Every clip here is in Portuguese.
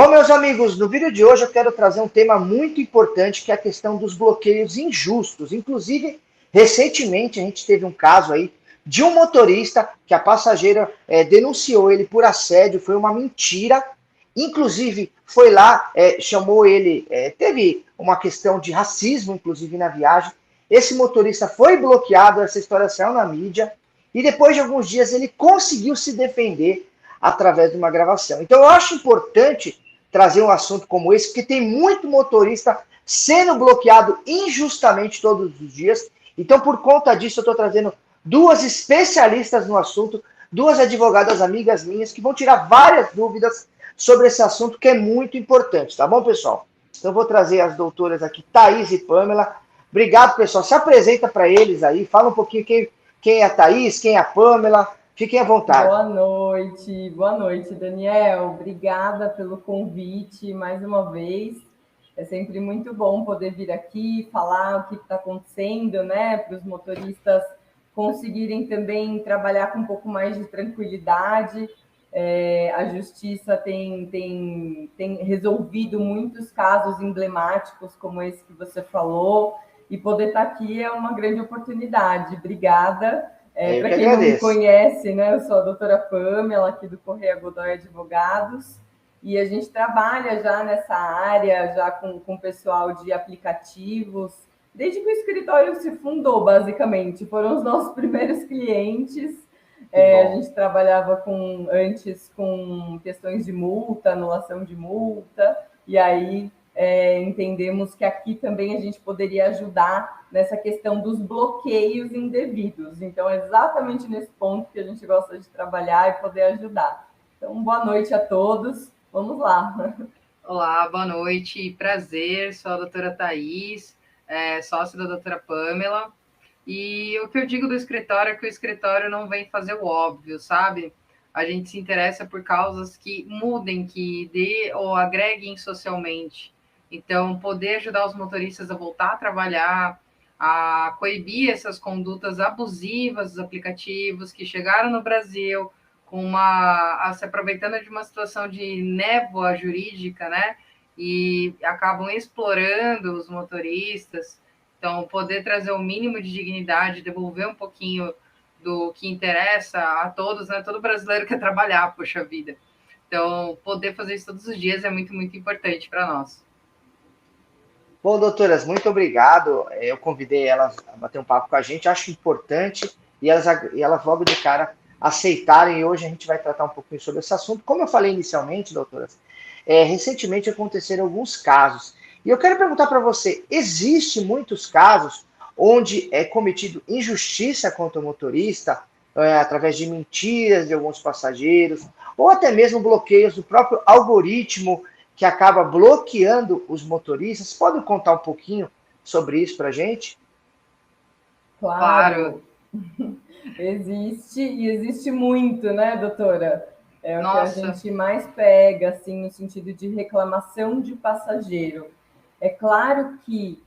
Bom, meus amigos, no vídeo de hoje eu quero trazer um tema muito importante, que é a questão dos bloqueios injustos. Inclusive, recentemente a gente teve um caso aí de um motorista que a passageira denunciou ele por assédio, foi uma mentira. Inclusive, foi lá, chamou ele, teve uma questão de racismo, inclusive, na viagem. Esse motorista foi bloqueado, essa história saiu na mídia, e depois de alguns dias ele conseguiu se defender através de uma gravação. Então eu acho importante trazer um assunto como esse, porque tem muito motorista sendo bloqueado injustamente todos os dias. Então, por conta disso, eu estou trazendo duas especialistas no assunto, duas advogadas amigas minhas, que vão tirar várias dúvidas sobre esse assunto, que é muito importante, tá bom, pessoal? Então, eu vou trazer as doutoras aqui, Thaís e Pamela. Obrigado, pessoal. Se apresenta para eles aí, fala um pouquinho quem é a Thaís, quem é a Pamela. Fiquem à vontade. Boa noite, Daniel. Obrigada pelo convite mais uma vez. É sempre muito bom poder vir aqui falar o que está acontecendo, né, para os motoristas conseguirem também trabalhar com um pouco mais de tranquilidade. A Justiça tem resolvido muitos casos emblemáticos, como esse que você falou, e poder estar aqui é uma grande oportunidade. Obrigada. Eu Para que quem não me agradeço. conhece, né, eu sou a doutora Pamela, aqui do Correia Godoy Advogados, e a gente trabalha já nessa área, já com pessoal de aplicativos, desde que o escritório se fundou, basicamente. Foram os nossos primeiros clientes. A gente trabalhava antes com questões de multa, anulação de multa, e aí entendemos que aqui também a gente poderia ajudar nessa questão dos bloqueios indevidos. Então, é exatamente nesse ponto que a gente gosta de trabalhar e poder ajudar. Então, boa noite a todos. Vamos lá. Olá, boa noite. Prazer, sou a doutora Thaís, sócia da doutora Pamela. E o que eu digo do escritório é que o escritório não vem fazer o óbvio, sabe? A gente se interessa por causas que mudem, que dê ou agreguem socialmente. Então, poder ajudar os motoristas a voltar a trabalhar, a coibir essas condutas abusivas dos aplicativos que chegaram no Brasil se aproveitando de uma situação de névoa jurídica, né? E acabam explorando os motoristas. Então, poder trazer o mínimo de dignidade, devolver um pouquinho do que interessa a todos, né? Todo brasileiro quer trabalhar, poxa vida. Então, poder fazer isso todos os dias é muito, muito importante para nós. Bom, doutoras, muito obrigado. Eu convidei elas a bater um papo com a gente, acho importante, e elas logo de cara aceitarem, e hoje a gente vai tratar um pouquinho sobre esse assunto. Como eu falei inicialmente, doutoras, recentemente aconteceram alguns casos, e eu quero perguntar para você, existe muitos casos onde é cometido injustiça contra o motorista, através de mentiras de alguns passageiros, ou até mesmo bloqueios do próprio algoritmo que acaba bloqueando os motoristas. Pode contar um pouquinho sobre isso para a gente? Claro. Existe, e existe muito, né, doutora? É o que a gente mais pega, assim, no sentido de reclamação de passageiro. É claro que,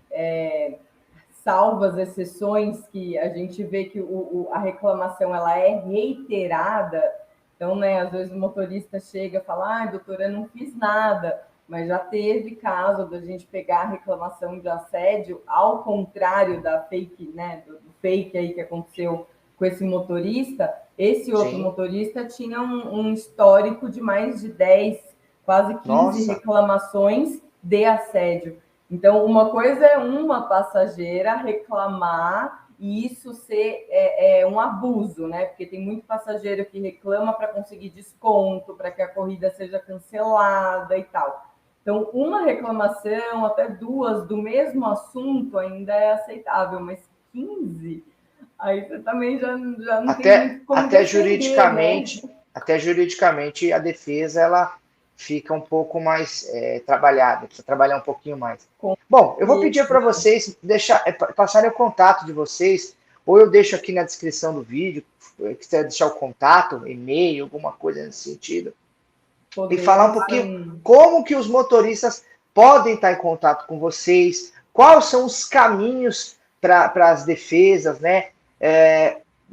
salvo as exceções que a gente vê que a reclamação ela é reiterada, então, né, às vezes o motorista chega e fala, doutora, eu não fiz nada, mas já teve caso da gente pegar a reclamação de assédio, ao contrário da fake, né, do fake aí que aconteceu com esse motorista, esse outro motorista tinha um histórico de mais de 10, quase 15 reclamações de assédio. Então, uma coisa é uma passageira reclamar e isso ser um abuso, né? Porque tem muito passageiro que reclama para conseguir desconto, para que a corrida seja cancelada e tal. Então, uma reclamação, até duas, do mesmo assunto ainda é aceitável, mas 15, aí você também já não tem muito como até defender, juridicamente, né? até juridicamente a defesa ela fica um pouco mais trabalhada, precisa trabalhar um pouquinho mais. Bom, eu vou pedir para vocês passarem o contato de vocês, ou eu deixo aqui na descrição do vídeo, se quiser deixar o contato, e-mail, alguma coisa nesse sentido, e falar um pouquinho como que os motoristas podem estar em contato com vocês, quais são os caminhos para as defesas, né?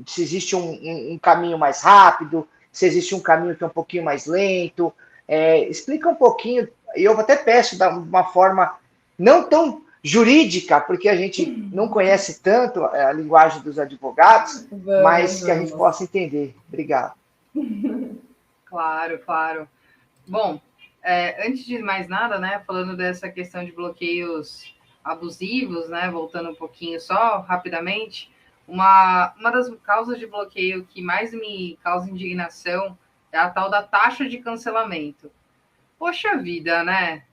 Se existe um caminho mais rápido, se existe um caminho que é um pouquinho mais lento, Explica um pouquinho, e eu até peço de uma forma não tão jurídica, porque a gente não conhece tanto a linguagem dos advogados, mas que a gente possa entender. Obrigado. Claro, claro. Bom, antes de mais nada, né, falando dessa questão de bloqueios abusivos, né, voltando um pouquinho só, rapidamente, uma das causas de bloqueio que mais me causa indignação é a tal da taxa de cancelamento. Poxa vida, né?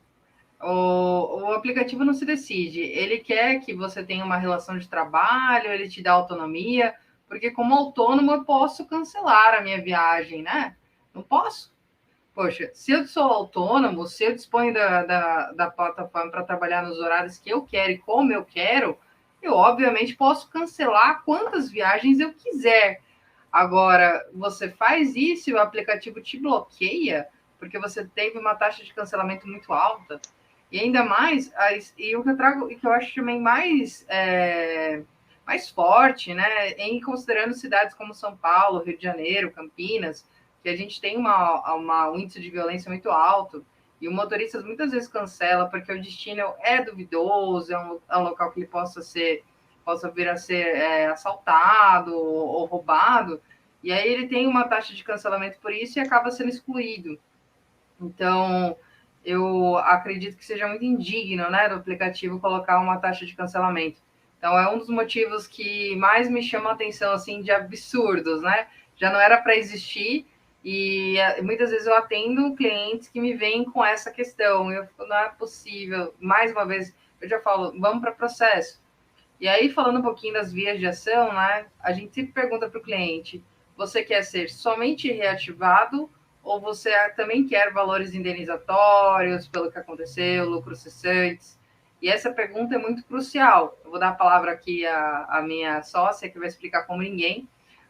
O aplicativo não se decide. Ele quer que você tenha uma relação de trabalho, ele te dá autonomia, porque como autônomo eu posso cancelar a minha viagem, né? Não posso. Poxa, se eu sou autônomo, se eu disponho da plataforma para trabalhar nos horários que eu quero e como eu quero, eu obviamente posso cancelar quantas viagens eu quiser. Agora, você faz isso e o aplicativo te bloqueia porque você teve uma taxa de cancelamento muito alta. E ainda mais, e o que eu trago, e que eu acho também mais forte, né, em considerando cidades como São Paulo, Rio de Janeiro, Campinas, que a gente tem um índice de violência muito alto, e o motorista muitas vezes cancela porque o destino é duvidoso, é um local que ele possa vir a ser assaltado ou roubado, e aí ele tem uma taxa de cancelamento por isso e acaba sendo excluído. Então, eu acredito que seja muito indigno, né, do aplicativo colocar uma taxa de cancelamento. Então, é um dos motivos que mais me chama a atenção, assim, de absurdos, né? Já não era para existir, e muitas vezes eu atendo clientes que me vêm com essa questão, e eu fico, não é possível. Mais uma vez, eu já falo, vamos para processo. E aí, falando um pouquinho das vias de ação, né, a gente sempre pergunta para o cliente, você quer ser somente reativado ou você também quer valores indenizatórios pelo que aconteceu, lucros cessantes? E essa pergunta é muito crucial. Eu vou dar a palavra aqui à minha sócia, que vai explicar como ninguém,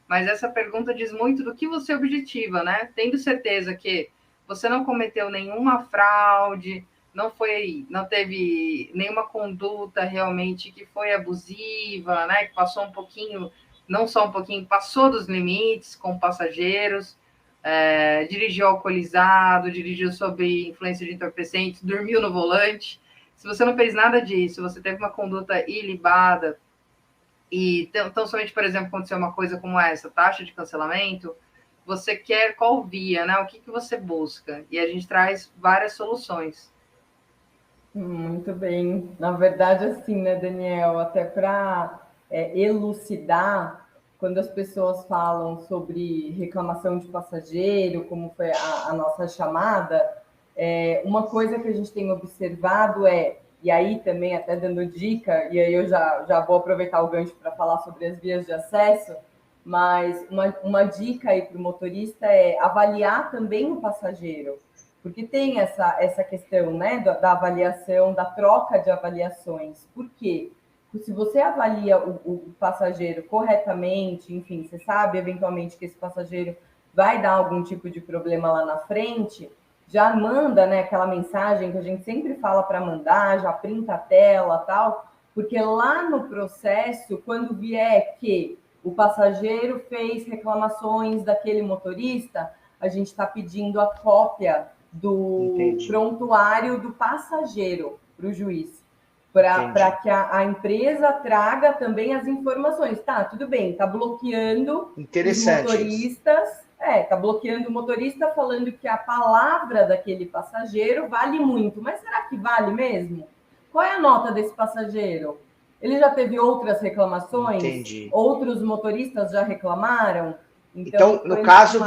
mas essa pergunta diz muito do que você objetiva, né? Tendo certeza que você não cometeu nenhuma fraude, não teve nenhuma conduta realmente que foi abusiva, né? Que passou um pouquinho, não só um pouquinho, passou dos limites com passageiros, dirigiu alcoolizado, dirigiu sob influência de entorpecentes, dormiu no volante. Se você não fez nada disso, você teve uma conduta ilibada, e tão somente, por exemplo, aconteceu uma coisa como essa, taxa de cancelamento, você quer qual via, né? O que você busca? E a gente traz várias soluções. Muito bem. Na verdade, assim, né, Daniel, até para elucidar, quando as pessoas falam sobre reclamação de passageiro, como foi a nossa chamada, uma coisa que a gente tem observado e aí também até dando dica, e aí eu já vou aproveitar o gancho para falar sobre as vias de acesso, mas uma dica aí para o motorista é avaliar também o passageiro, porque tem essa questão, né, da avaliação, da troca de avaliações. Por quê? Porque se você avalia o passageiro corretamente, enfim, você sabe eventualmente que esse passageiro vai dar algum tipo de problema lá na frente, já manda, né, aquela mensagem que a gente sempre fala para mandar, já printa a tela, tal, porque lá no processo, quando vier que o passageiro fez reclamações daquele motorista, a gente está pedindo a cópia do prontuário do passageiro para o juiz, para que a empresa traga também as informações. Tá, tudo bem, está bloqueando os motoristas, está bloqueando o motorista falando que a palavra daquele passageiro vale muito, mas será que vale mesmo? Qual é a nota desse passageiro? Ele já teve outras reclamações? Entendi. Outros motoristas já reclamaram? Então no caso,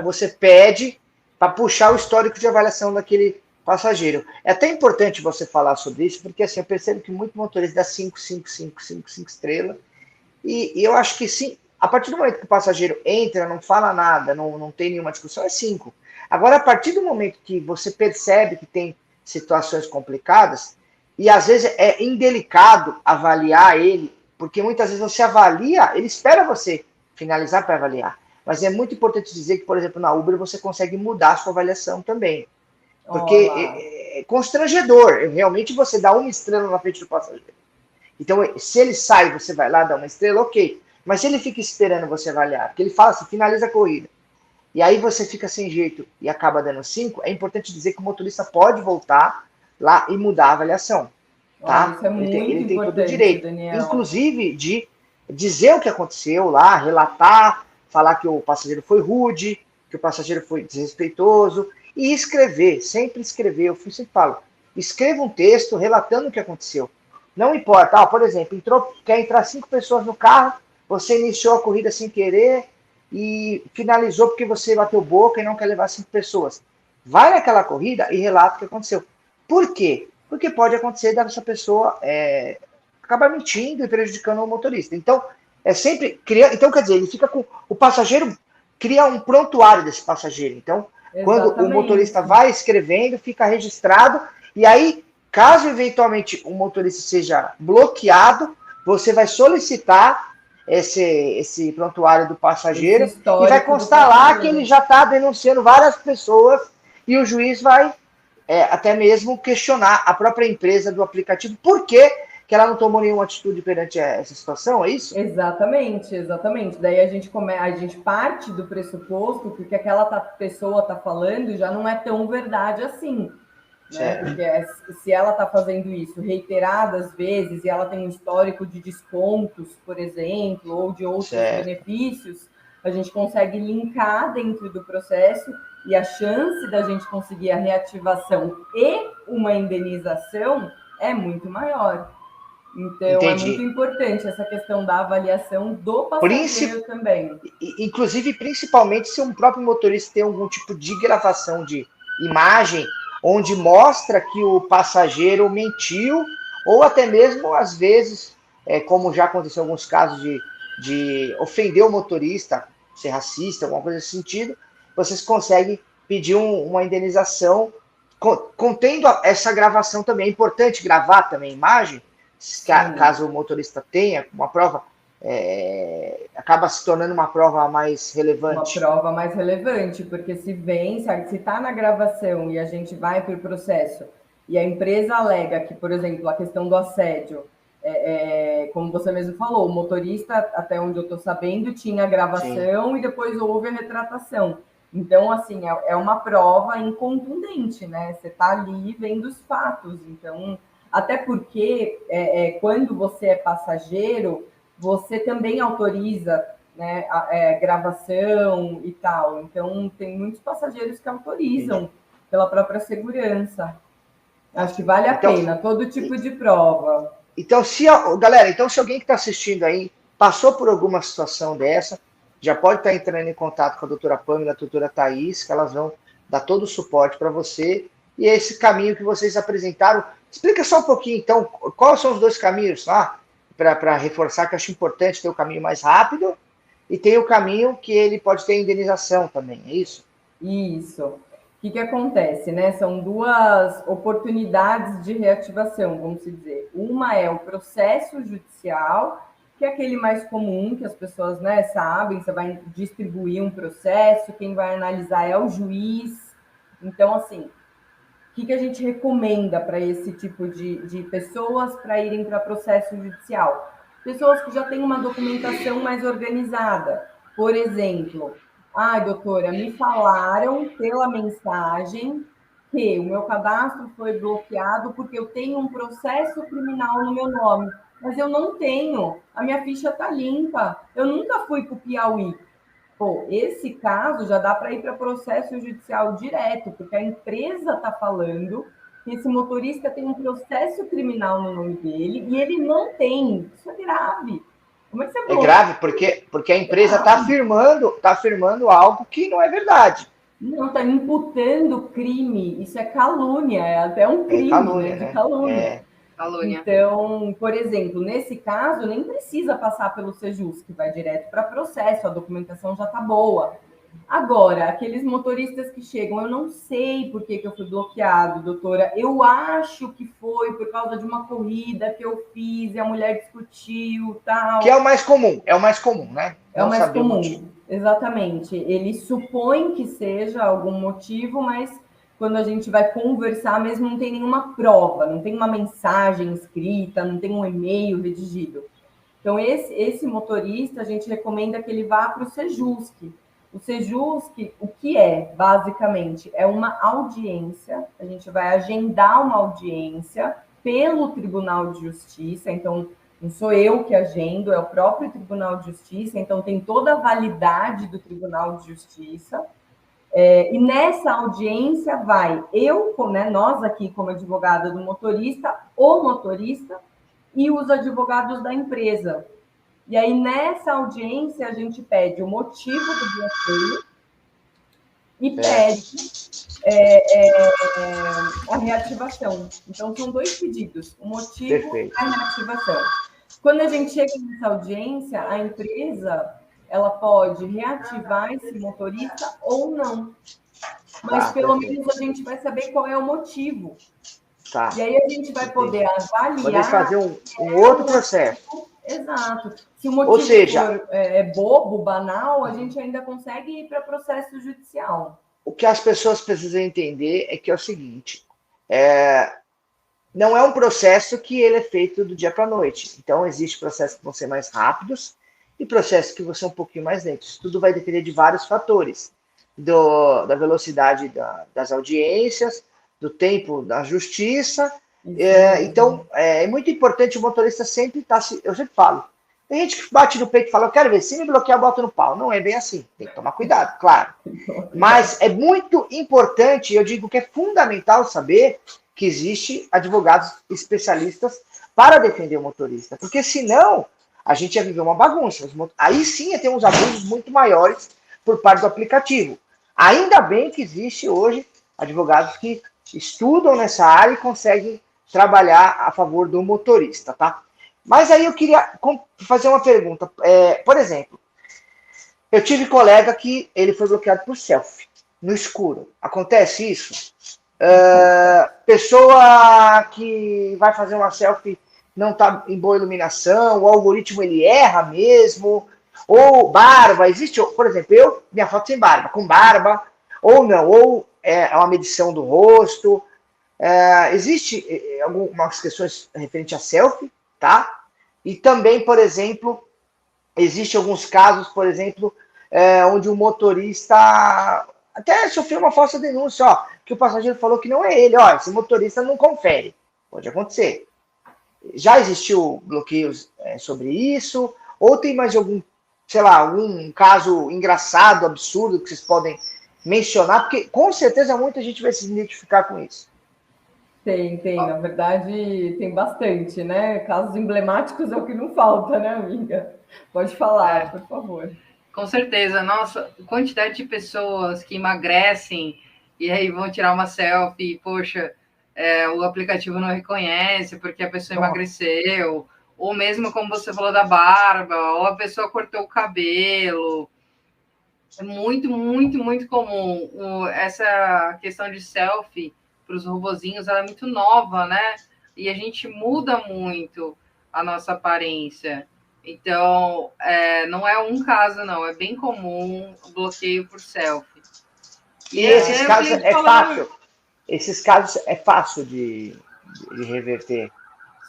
você pede para puxar o histórico de avaliação daquele passageiro. É até importante você falar sobre isso, porque assim, eu percebo que muito motorista dá 5 estrelas, e eu acho que sim, a partir do momento que o passageiro entra, não fala nada, não tem nenhuma discussão, é 5. Agora, a partir do momento que você percebe que tem situações complicadas, e às vezes é indelicado avaliar ele, porque muitas vezes você avalia, ele espera você finalizar para avaliar. Mas é muito importante dizer que, por exemplo, na Uber você consegue mudar a sua avaliação também. Porque é constrangedor. Realmente você dá 1 estrela na frente do passageiro. Então, se ele sai, você vai lá dar 1 estrela, ok. Mas se ele fica esperando você avaliar, porque ele fala assim, finaliza a corrida. e aí você fica sem jeito e acaba dando 5, é importante dizer que o motorista pode voltar lá e mudar a avaliação, Olha, tá? isso é muito Ele tem todo o importante, direito, Daniel. inclusive de dizer o que aconteceu lá, relatar, falar que o passageiro foi rude, que o passageiro foi desrespeitoso, e escrever, sempre escrever. Eu sempre falo, escreva um texto relatando o que aconteceu. Não importa, por exemplo, quer entrar 5 pessoas no carro, você iniciou a corrida sem querer e finalizou porque você bateu boca e não quer levar 5 pessoas. Vai naquela corrida e relata o que aconteceu. Por quê? Porque pode acontecer dessa pessoa acabar mentindo e prejudicando o motorista. Então, é sempre criar. Então, quer dizer, ele fica com. O passageiro cria um prontuário desse passageiro. Então, quando o motorista Exatamente. vai escrevendo, fica registrado, e aí, caso eventualmente o motorista seja bloqueado, você vai solicitar esse prontuário do Esse passageiro e vai histórico do constar lá que ele passageiro. já está denunciando várias pessoas e o juiz vai até mesmo questionar a própria empresa do aplicativo por que ela não tomou nenhuma atitude perante essa situação, é isso? Exatamente, exatamente. Daí a gente parte do pressuposto que o que aquela pessoa está falando já não é tão verdade assim, né? Certo. Porque se ela está fazendo isso reiteradas vezes e ela tem um histórico de descontos, por exemplo, ou de outros benefícios, a gente consegue linkar dentro do processo e a chance da gente conseguir a reativação e uma indenização é muito maior. Então, é muito Entendi. importante essa questão da avaliação do passageiro também. Inclusive, principalmente se um próprio motorista tem algum tipo de gravação de imagem onde mostra que o passageiro mentiu, ou até mesmo, às vezes, como já aconteceu em alguns casos de ofender o motorista, ser racista, alguma coisa nesse sentido, vocês conseguem pedir uma indenização contendo essa gravação também. É importante gravar também a imagem, caso o motorista tenha uma prova, acaba se tornando uma prova mais relevante. Uma prova mais relevante, porque se está na gravação e a gente vai para o processo e a empresa alega que, por exemplo, a questão do assédio, como você mesmo falou, o motorista, até onde eu estou sabendo, tinha a gravação. Sim. E depois houve a retratação. Então, assim, é uma prova incontundente, né? Você está ali vendo os fatos. Então, até porque quando você é passageiro, você também autoriza, né, gravação e tal. Então, tem muitos passageiros que autorizam pela própria segurança. Acho que vale a pena, todo tipo de prova. Então, galera, se alguém que está assistindo aí passou por alguma situação dessa, já pode estar entrando em contato com a doutora Pamela e a doutora Thaís, que elas vão dar todo o suporte para você. E esse caminho que vocês apresentaram, explica só um pouquinho, então, quais são os 2 caminhos lá, para reforçar que eu acho importante ter o caminho mais rápido e tem o caminho que ele pode ter indenização também, é isso? Isso. O que acontece, né? São 2 oportunidades de reativação, vamos dizer. Uma é o processo judicial, que é aquele mais comum, que as pessoas, né, sabem, você vai distribuir um processo, quem vai analisar é o juiz. Então, assim, o que a gente recomenda para esse tipo de pessoas para irem para processo judicial? Pessoas que já têm uma documentação mais organizada. Por exemplo, doutora, me falaram pela mensagem que o meu cadastro foi bloqueado porque eu tenho um processo criminal no meu nome. Mas eu não tenho, a minha ficha está limpa, eu nunca fui para o Piauí. Pô, esse caso já dá para ir para processo judicial direto, porque a empresa está falando que esse motorista tem um processo criminal no nome dele e ele não tem. Isso é grave. Como é que você É grave, porque a empresa está afirmando algo que não é verdade. Não, está imputando crime. Isso é calúnia, é até um crime, calúnia, né? De calúnia. Calúnia. Então, por exemplo, nesse caso, nem precisa passar pelo Sejus, que vai direto para processo, a documentação já está boa. Agora, aqueles motoristas que chegam, eu não sei por que eu fui bloqueado, doutora, eu acho que foi por causa de uma corrida que eu fiz e a mulher discutiu, tal. Que é o mais comum, né? É o mais comum, exatamente. Ele supõe que seja algum motivo, mas quando a gente vai conversar mesmo, não tem nenhuma prova, não tem uma mensagem escrita, não tem um e-mail redigido. Então, esse motorista, a gente recomenda que ele vá para o Sejusc, O Sejusc, o que é, basicamente? É uma audiência, a gente vai agendar uma audiência pelo Tribunal de Justiça, então não sou eu que agendo, é o próprio Tribunal de Justiça, então tem toda a validade do Tribunal de Justiça. E nessa audiência vai eu, né, nós aqui como advogada do motorista, o motorista e os advogados da empresa. E aí, nessa audiência, a gente pede o motivo do bloqueio e pede a reativação. Então, são 2 pedidos, o motivo e a reativação. Quando a gente chega nessa audiência, a empresa ela pode reativar esse motorista ou não. Mas, pelo menos, a gente vai saber qual é o motivo. Tá. E aí, a gente vai poder avaliar... Poder fazer um outro processo. Exato. Se o motivo for bobo, banal, a gente ainda consegue ir para processo judicial. O que as pessoas precisam entender é que é o seguinte, não é um processo que ele é feito do dia para a noite. Então, existe processos que vão ser mais rápidos e processos que vão ser um pouquinho mais lentos. Isso tudo vai depender de vários fatores. Da velocidade das audiências, do tempo da justiça. Então, é muito importante o motorista sempre estar... Eu sempre falo, tem gente que bate no peito e fala, eu quero ver, se me bloquear, eu boto no pau. Não é bem assim, tem que tomar cuidado, claro. Mas é muito importante, eu digo que é fundamental saber que existe advogados especialistas para defender o motorista, porque senão a gente ia viver uma bagunça. Aí sim ia ter uns abusos muito maiores por parte do aplicativo. Ainda bem que existe hoje advogados que estudam nessa área e conseguem trabalhar a favor do motorista, tá? Mas aí eu queria fazer uma pergunta. Por exemplo, eu tive colega que ele foi bloqueado por selfie, no escuro. Acontece isso? Pessoa que vai fazer uma selfie não está em boa iluminação, o algoritmo ele erra mesmo, ou barba, existe, por exemplo, minha foto sem barba, com barba, ou não, ou é uma medição do rosto. Existe algumas questões referentes a selfie, tá? E também, por exemplo, existe alguns casos, por exemplo, onde o motorista até sofreu uma falsa denúncia, ó, que o passageiro falou que não é ele, ó, esse motorista não confere. Pode acontecer. Já existiu bloqueios sobre isso? Ou tem mais algum, sei lá, algum caso engraçado, absurdo que vocês podem mencionar? Porque com certeza muita gente vai se identificar com isso. Tem. Na verdade, tem bastante, né? Casos emblemáticos é o que não falta, né, amiga? Pode falar, por favor. Com certeza. Nossa, quantidade de pessoas que emagrecem e aí vão tirar uma selfie, poxa, o aplicativo não reconhece porque a pessoa emagreceu, ou mesmo como você falou da barba, ou a pessoa cortou o cabelo. É muito, muito, muito comum. Essa questão de selfie para os robozinhos, ela é muito nova, né? E a gente muda muito a nossa aparência. Então, não é um caso, não. É bem comum o bloqueio por selfie. E esses casos é fácil? Esses casos é fácil de reverter?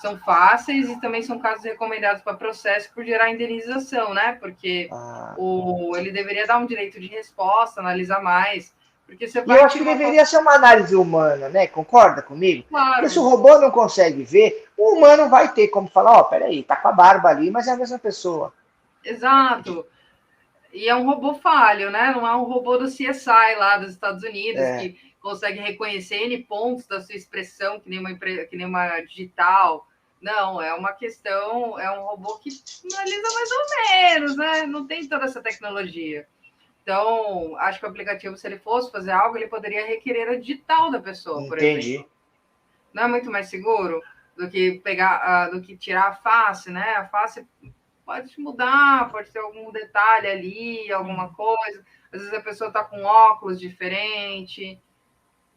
São fáceis e também são casos recomendados para processo por gerar indenização, né? Porque ele deveria dar um direito de resposta, analisar mais. Porque você vai eu acho que deveria ser uma análise humana, né? Concorda comigo? Claro. Porque se o robô não consegue ver, o humano vai ter como falar, peraí, tá com a barba ali, mas é a mesma pessoa. Exato. E é um robô falho, né? Não é um robô do CSI lá dos Estados Unidos, que consegue reconhecer N pontos da sua expressão, que nem uma digital. Não, é uma questão, é um robô que analisa mais ou menos, né? Não tem toda essa tecnologia. Então, acho que o aplicativo, se ele fosse fazer algo, ele poderia requerer a digital da pessoa, por exemplo. Não é muito mais seguro do que do que tirar a face, né? A face pode mudar, pode ter algum detalhe ali, alguma coisa. Às vezes a pessoa está com óculos diferente.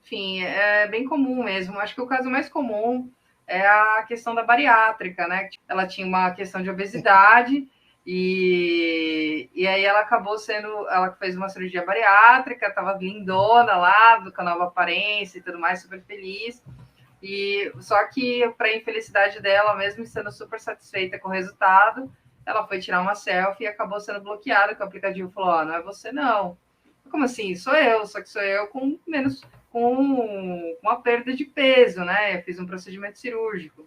Enfim, é bem comum mesmo. Acho que o caso mais comum é a questão da bariátrica, né? Ela tinha uma questão de obesidade e aí ela fez uma cirurgia bariátrica, estava lindona lá, com a nova aparência e tudo mais, super feliz. Só que, para a infelicidade dela, mesmo estando super satisfeita com o resultado, ela foi tirar uma selfie e acabou sendo bloqueada, que o aplicativo falou, ó, não é você não. Como assim? Sou eu, só que sou eu com uma perda de peso, né? Eu fiz um procedimento cirúrgico.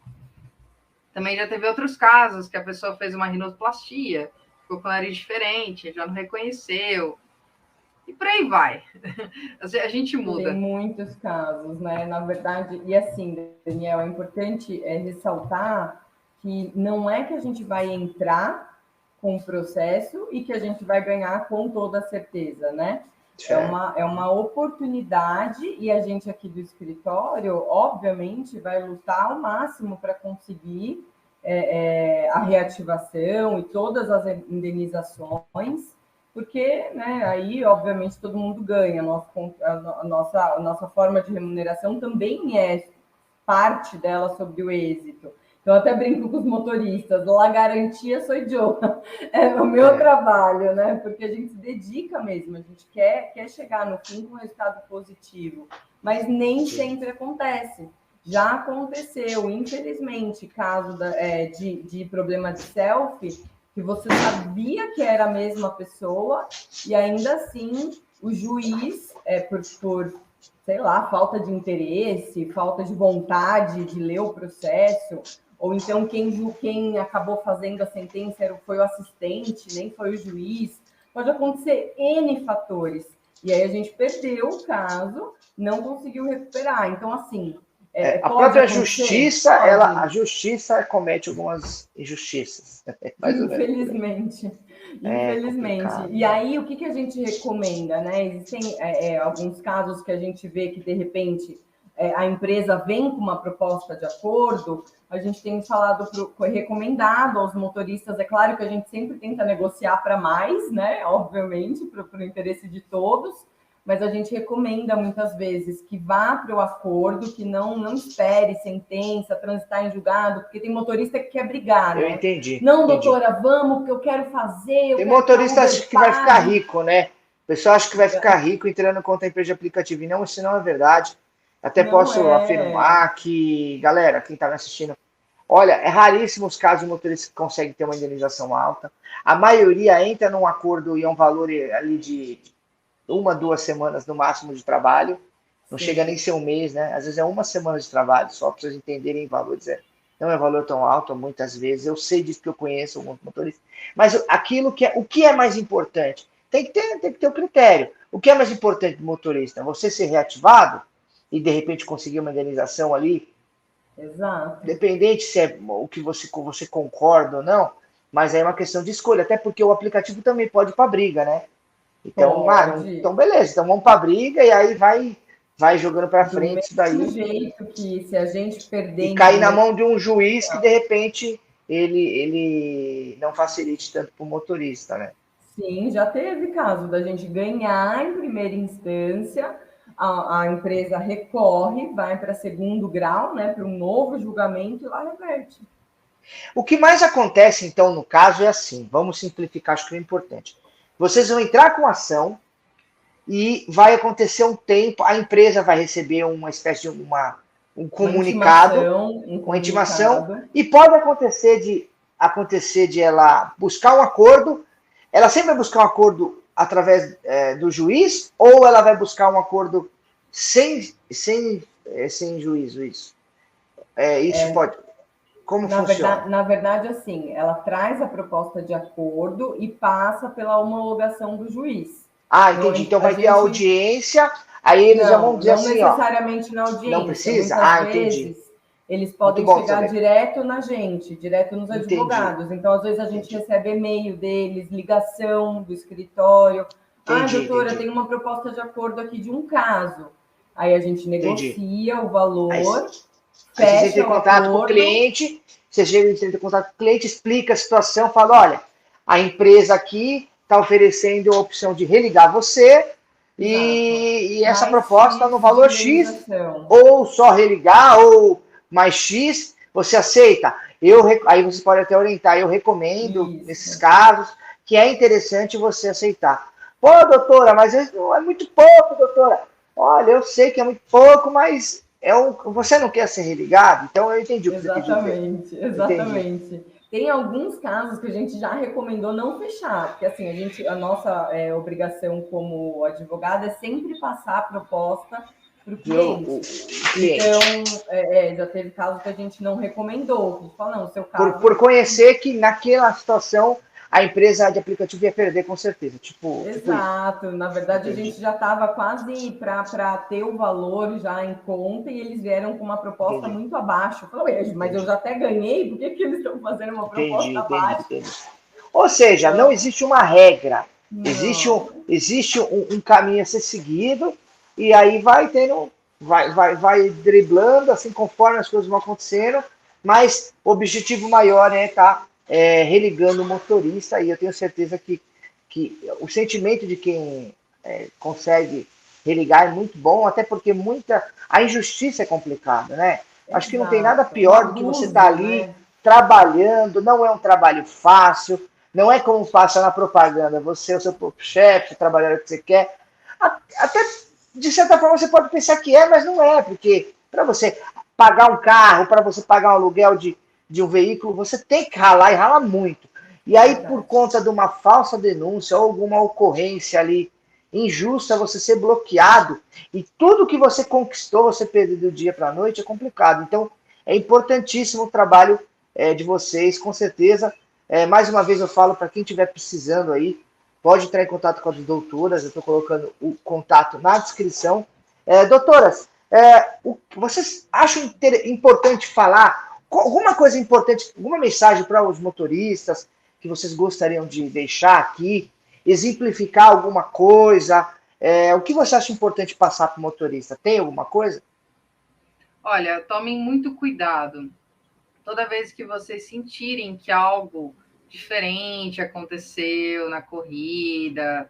Também já teve outros casos que a pessoa fez uma rinoplastia, ficou com o nariz diferente, já não reconheceu. E por aí vai. A gente muda. Tem muitos casos, né? Na verdade, e assim, Daniel, é importante ressaltar que não é que a gente vai entrar com o processo e que a gente vai ganhar com toda certeza, né? É uma oportunidade e a gente aqui do escritório, obviamente, vai lutar ao máximo para conseguir a reativação e todas as indenizações, porque, né, aí, obviamente, todo mundo ganha. A nossa forma de remuneração também é parte dela sobre o êxito. Então, até brinco com os motoristas, la garantia sou eu. É o meu trabalho, né? Porque a gente se dedica mesmo, a gente quer chegar no fim com um resultado positivo, mas nem sempre acontece. Já aconteceu, infelizmente, caso de problema de selfie, que você sabia que era a mesma pessoa e ainda assim o juiz, por sei lá, falta de interesse, falta de vontade de ler o processo, ou então quem acabou fazendo a sentença foi o assistente, nem foi o juiz. Pode acontecer N fatores. E aí a gente perdeu o caso, não conseguiu recuperar. Então, assim... a própria justiça, a justiça comete algumas injustiças. Infelizmente. Infelizmente. E aí, o que a gente recomenda, né? Existem alguns casos que a gente vê que, de repente, a empresa vem com uma proposta de acordo, a gente tem recomendado aos motoristas, é claro que a gente sempre tenta negociar para mais, né? Obviamente, para o interesse de todos, mas a gente recomenda muitas vezes que vá para o acordo, que não espere sentença, transitar em julgado, porque tem motorista que quer brigar, né? Eu entendi. Não, doutora, vamos, porque eu quero fazer. Tem motorista que vai ficar rico, né? O pessoal acha que vai ficar rico entrando contra a empresa de aplicativo. E não, isso não é verdade. Até posso afirmar que, galera, quem está me assistindo, olha, é raríssimo os casos de motoristas que conseguem ter uma indenização alta. A maioria entra num acordo e é um valor ali de 1, 2 semanas no máximo de trabalho, não chega nem a ser um mês, né? Às vezes é 1 semana de trabalho, só para vocês entenderem valores. Não é valor tão alto, muitas vezes. Eu sei disso que eu conheço alguns motoristas. Mas o que é mais importante? Tem que ter o critério. O que é mais importante do motorista? Você ser reativado e, de repente, conseguir uma indenização ali? Exato. Independente se é o que você concorda ou não, mas é uma questão de escolha. Até porque o aplicativo também pode ir para briga, né? Então, então, beleza, então vamos para a briga e aí vai jogando para frente isso daí. Do jeito que se a gente perder... E cair na mão de um juiz que, de repente, ele não facilite tanto para o motorista, né? Sim, já teve caso da gente ganhar em primeira instância, a empresa recorre, vai para segundo grau, né, para um novo julgamento e lá reverte. O que mais acontece, então, no caso é assim, vamos simplificar, acho que é importante. Vocês vão entrar com ação e vai acontecer um tempo, a empresa vai receber uma espécie de um comunicado, uma intimação, e pode acontecer de ela buscar um acordo. Ela sempre vai buscar um acordo através do juiz, ou ela vai buscar um acordo sem juízo, isso? Isso pode... Como funciona? Na verdade, assim, ela traz a proposta de acordo e passa pela homologação do juiz. Ah, entendi. Então vai ter a audiência, aí eles já vão dizer assim, ó... Não necessariamente na audiência. Não precisa? Entendi. Eles podem chegar direto na gente, direto nos advogados. Então, às vezes, a gente recebe e-mail deles, ligação do escritório. Doutora, tem uma proposta de acordo aqui de um caso. Aí a gente negocia o valor... Aí você entra em contato com o cliente, explica a situação, fala, olha, a empresa aqui está oferecendo a opção de religar você e essa proposta no valor X, ou só religar, ou mais X, você aceita? Aí você pode até orientar, eu recomendo, nesses casos, que é interessante você aceitar. Pô, doutora, mas é muito pouco, doutora. Olha, eu sei que é muito pouco, mas... você não quer ser religado? Então eu entendi o que você quis dizer. Exatamente. Tem alguns casos que a gente já recomendou não fechar, porque assim, a nossa obrigação como advogado é sempre passar a proposta para o cliente. Então, já teve casos que a gente não recomendou. A gente falou, não, o seu caso... Por conhecer que naquela situação a empresa de aplicativo ia perder, com certeza. Exato. Na verdade, a gente já estava quase para ter o valor já em conta e eles vieram com uma proposta muito abaixo. Eu falei, mas eu já até ganhei, por que eles estão fazendo uma proposta abaixo? Ou seja, não existe uma regra. Não. Existe um caminho a ser seguido e aí vai tendo... Vai driblando, assim, conforme as coisas vão acontecendo, mas o objetivo maior é estar religando o motorista, e eu tenho certeza que o sentimento de quem consegue religar é muito bom, até porque a injustiça é complicada, né? Acho que não tem nada pior do que você estar ali trabalhando, não é um trabalho fácil, não é como passa na propaganda, você é o seu próprio chefe, trabalhar o que você quer, até de certa forma você pode pensar que mas não é, porque para você pagar um carro, para você pagar um aluguel de um veículo, você tem que ralar e rala muito. E aí, por conta de uma falsa denúncia ou alguma ocorrência ali injusta, você ser bloqueado e tudo que você conquistou, você perder do dia para a noite, é complicado. Então, é importantíssimo o trabalho de vocês, com certeza. Mais uma vez eu falo para quem estiver precisando aí, pode entrar em contato com as doutoras, eu estou colocando o contato na descrição. Doutoras, vocês acham importante falar alguma coisa importante, alguma mensagem para os motoristas que vocês gostariam de deixar aqui, exemplificar alguma coisa? O que você acha importante passar para o motorista? Tem alguma coisa? Olha, tomem muito cuidado. Toda vez que vocês sentirem que algo diferente aconteceu na corrida,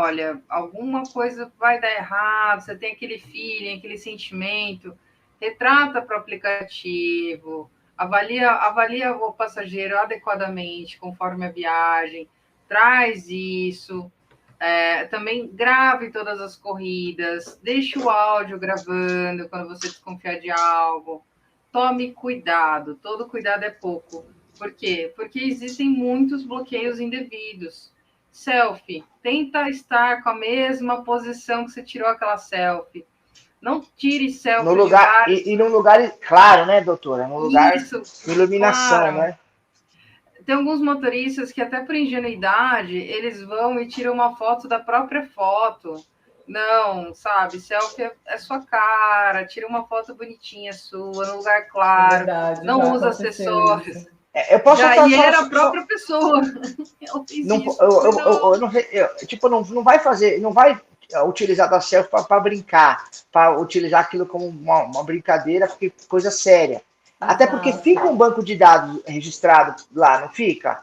olha, alguma coisa vai dar errado, você tem aquele feeling, aquele sentimento, retrata para o aplicativo, avalia o passageiro adequadamente, conforme a viagem, traz isso, também grave todas as corridas, deixe o áudio gravando quando você desconfiar de algo, tome cuidado, todo cuidado é pouco. Por quê? Porque existem muitos bloqueios indevidos. Selfie, tenta estar com a mesma posição que você tirou aquela selfie. Não tire selfie no lugar, e num lugar claro, né, doutora? Num lugar com iluminação, claro, né? Tem alguns motoristas que até por ingenuidade, eles vão e tiram uma foto da própria foto. Não, sabe, selfie é sua cara, tira uma foto bonitinha sua, num lugar claro, não usa acessórios. Eu posso e era a própria pessoa. Não vai fazer, não vai utilizar da selfie para brincar, para utilizar aquilo como uma brincadeira, porque coisa séria. Até porque fica um banco de dados registrado lá, não fica?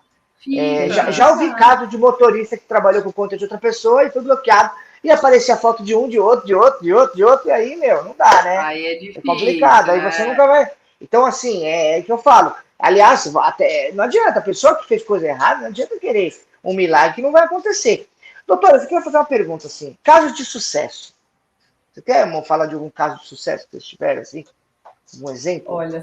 Já ouvi caso de motorista que trabalhou por conta de outra pessoa e foi bloqueado. E aparecia a foto de um, de outro, e aí, não dá, né? Aí é difícil. É complicado, aí você nunca vai. Então, assim, é que eu falo. Aliás, não adianta, a pessoa que fez coisa errada, não adianta querer um milagre que não vai acontecer. Doutora, eu queria fazer uma pergunta assim. Casos de sucesso. Você quer falar de algum caso de sucesso que vocês tiveram, assim? Um exemplo? Olha,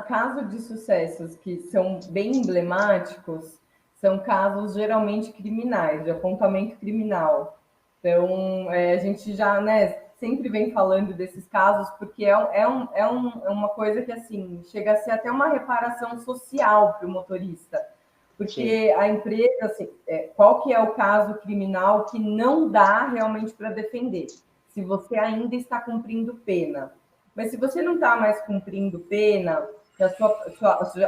casos de sucessos que são bem emblemáticos são casos geralmente criminais, de apontamento criminal. Então, a gente já, sempre vem falando desses casos, porque é uma coisa que, assim, chega a ser até uma reparação social para o motorista. Porque a empresa, assim, qual que é o caso criminal que não dá realmente para defender? Se você ainda está cumprindo pena. Mas se você não está mais cumprindo pena,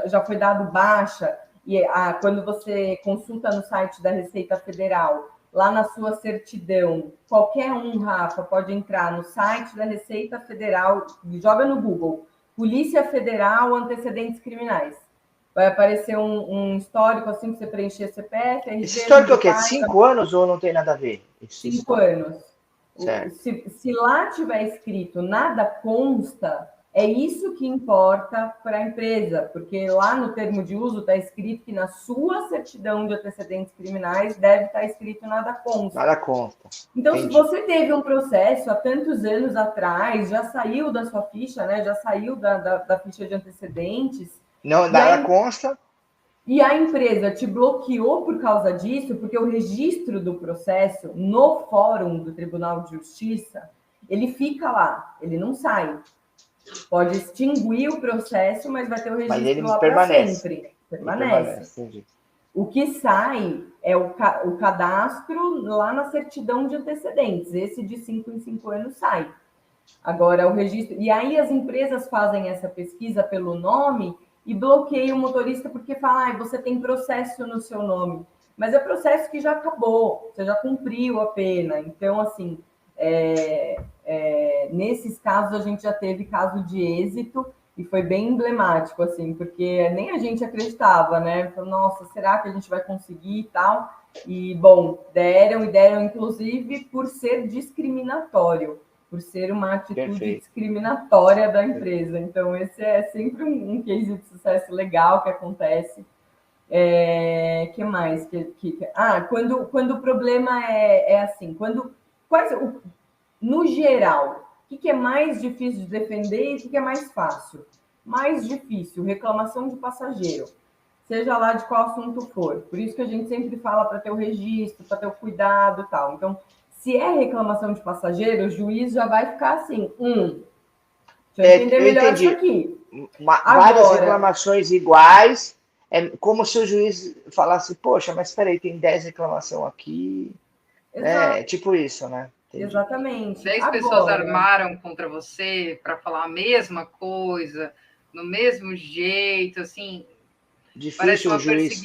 já foi dado baixa, e quando você consulta no site da Receita Federal, lá na sua certidão, qualquer um, Rafa, pode entrar no site da Receita Federal, joga no Google, Polícia Federal, antecedentes criminais. Vai aparecer um histórico assim que você preencher CPF, RG... Esse histórico é o quê? 5 anos ou não tem nada a ver? 5 anos. Se lá tiver escrito nada consta, é isso que importa para a empresa, porque lá no termo de uso está escrito que na sua certidão de antecedentes criminais deve estar escrito nada consta. Nada consta. Então, entendi. Se você teve um processo há tantos anos atrás, já saiu da sua ficha, né? Já saiu da ficha de antecedentes. Não, nada consta. E a empresa te bloqueou por causa disso, porque o registro do processo no fórum do Tribunal de Justiça, ele fica lá, ele não sai. Pode extinguir o processo, mas vai ter o registro lá para sempre. Permanece. O que sai é o cadastro lá na certidão de antecedentes. Esse de 5 em 5 anos sai. Agora, o registro... E aí as empresas fazem essa pesquisa pelo nome e bloqueiam o motorista porque fala, você tem processo no seu nome. Mas é processo que já acabou, você já cumpriu a pena. Então, assim, nesses casos a gente já teve caso de êxito e foi bem emblemático, assim, porque nem a gente acreditava, né? Falei, nossa, será que a gente vai conseguir e tal? E, bom, deram, inclusive, por ser discriminatório, por ser uma atitude discriminatória da empresa. Então, esse é sempre um case de sucesso legal que acontece. Que mais? Quando o problema é assim, no geral, o que é mais difícil de defender e o que é mais fácil? Mais difícil, reclamação de passageiro, seja lá de qual assunto for. Por isso que a gente sempre fala para ter o registro, para ter o cuidado e tal. Então, se é reclamação de passageiro, o juiz já vai ficar assim, deixa eu entender melhor isso aqui. Várias reclamações iguais, é como se o juiz falasse, poxa, mas espera aí, tem 10 reclamações aqui. Exato. Tipo isso, né? Entendi. Exatamente. 10 pessoas armaram contra você para falar a mesma coisa, no mesmo jeito, assim. Difícil o juiz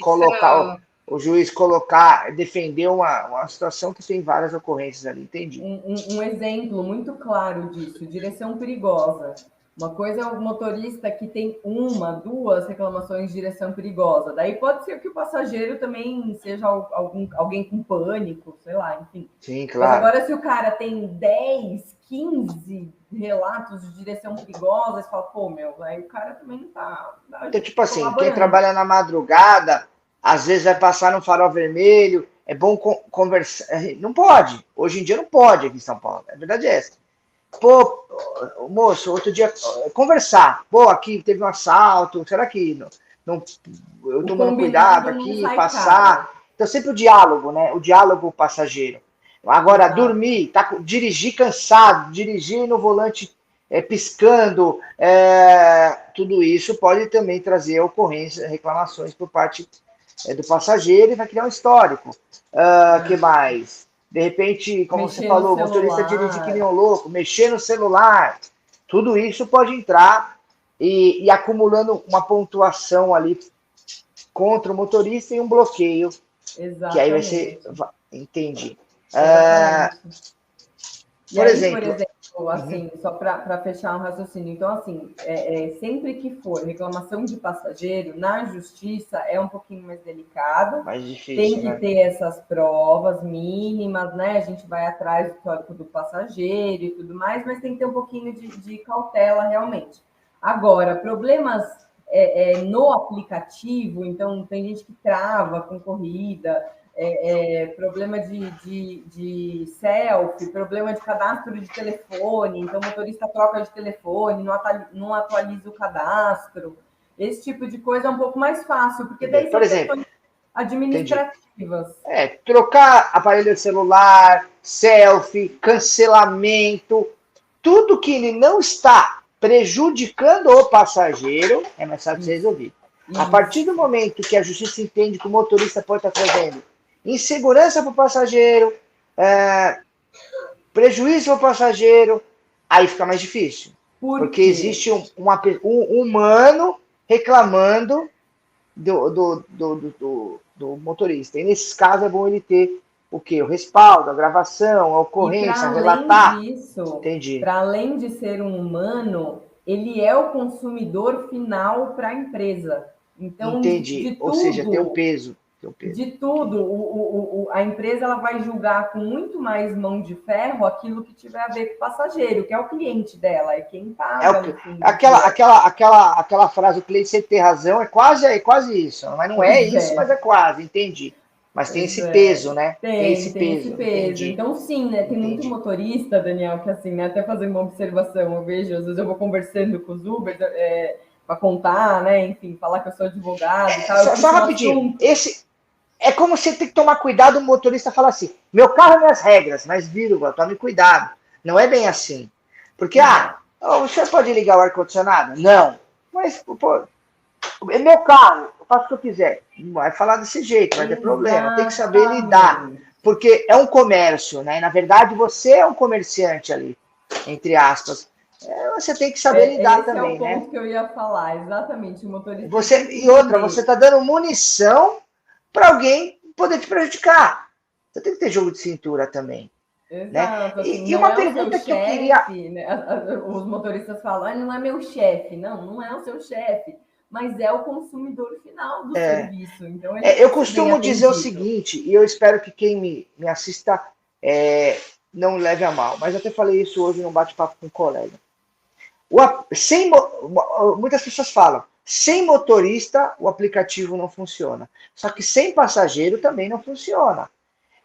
defender uma situação que tem várias ocorrências ali, entendi. Um exemplo muito claro disso, direção perigosa. Uma coisa é o motorista que tem 1, 2 reclamações de direção perigosa. Daí pode ser que o passageiro também seja alguém com pânico, sei lá, enfim. Sim, claro. Mas agora se o cara tem 10, 15 relatos de direção perigosa, você fala, aí o cara também não tá... Então, tipo assim, quem trabalha na madrugada, às vezes vai passar no farol vermelho, é bom conversar... Não pode, hoje em dia não pode aqui em São Paulo, a verdade é essa. Pô, moço, outro dia, conversar. Pô, aqui teve um assalto, será que não eu tomando cuidado aqui, passar. Cara. Então, sempre o diálogo, né? O diálogo passageiro. Agora, dormir, dirigir cansado, dirigir no volante piscando, tudo isso pode também trazer ocorrências, reclamações por parte do passageiro e vai criar um histórico. Que mais? De repente, como você falou, o motorista dirige que nem um louco, mexer no celular, tudo isso pode entrar e acumulando uma pontuação ali contra o motorista e um bloqueio. Exatamente. Que aí vai ser... Entendi. Por exemplo, assim, só para fechar um raciocínio. Então, assim, sempre que for reclamação de passageiro, na justiça é um pouquinho mais delicado. Mais difícil, tem que ter essas provas mínimas, né? A gente vai atrás do histórico do passageiro e tudo mais, mas tem que ter um pouquinho de cautela, realmente. Agora, problemas no aplicativo, então tem gente que trava com corrida, problema de selfie, problema de cadastro de telefone, então o motorista troca de telefone, não atualiza o cadastro. Esse tipo de coisa é um pouco mais fácil, porque daí por exemplo, administrativas. Trocar aparelho celular, selfie, cancelamento, tudo que ele não está prejudicando o passageiro, é mais fácil de ser resolvido. A partir do momento que a justiça entende que o motorista pode estar trazendo insegurança para o passageiro, prejuízo para o passageiro, aí fica mais difícil. Porque existe um humano reclamando do motorista. E nesses casos é bom ele ter o quê? O respaldo, a gravação, a ocorrência, relatar. Para além de ser um humano, ele é o consumidor final para a empresa. Então, entendi. Ou seja, tem um peso. De tudo, a empresa ela vai julgar com muito mais mão de ferro aquilo que tiver a ver com o passageiro, que é o cliente dela, é quem paga. Aquela frase, o cliente sempre tem razão, é quase isso. Mas não é isso, mas é quase, entendi. Mas tem esse peso, né? Tem esse peso. Então, sim, né? Tem muito motorista, Daniel, que assim, né? Até fazer uma observação, eu vejo, às vezes eu vou conversando com os Ubers, contar, né? Enfim, falar que eu sou advogado e tal. Só rapidinho, esse é como você tem que tomar cuidado, o motorista fala assim, meu carro é minhas regras, mas vírgula, tome cuidado. Não é bem assim. Porque, o senhor pode ligar o ar-condicionado? Não. Mas, pô, é meu carro, eu faço o que eu quiser. Não vai falar desse jeito, vai ter problema. Tem que saber lidar. Porque é um comércio, né? Na verdade, você é um comerciante ali, entre aspas. Você tem que saber lidar também, né? Esse é o ponto que eu ia falar, exatamente. O motorista. E outra, você está dando munição para alguém poder te prejudicar. Você tem que ter jogo de cintura também. Exato. Né? Assim, e uma pergunta que eu queria. Né? Os motoristas falam, ele não é meu chefe. Não, não é o seu chefe, mas é o consumidor final do serviço. Então, eu costumo dizer o seguinte, e eu espero que quem me assista não leve a mal, mas eu até falei isso hoje num bate-papo com um colega. Muitas pessoas falam, sem motorista o aplicativo não funciona. Só que sem passageiro também não funciona.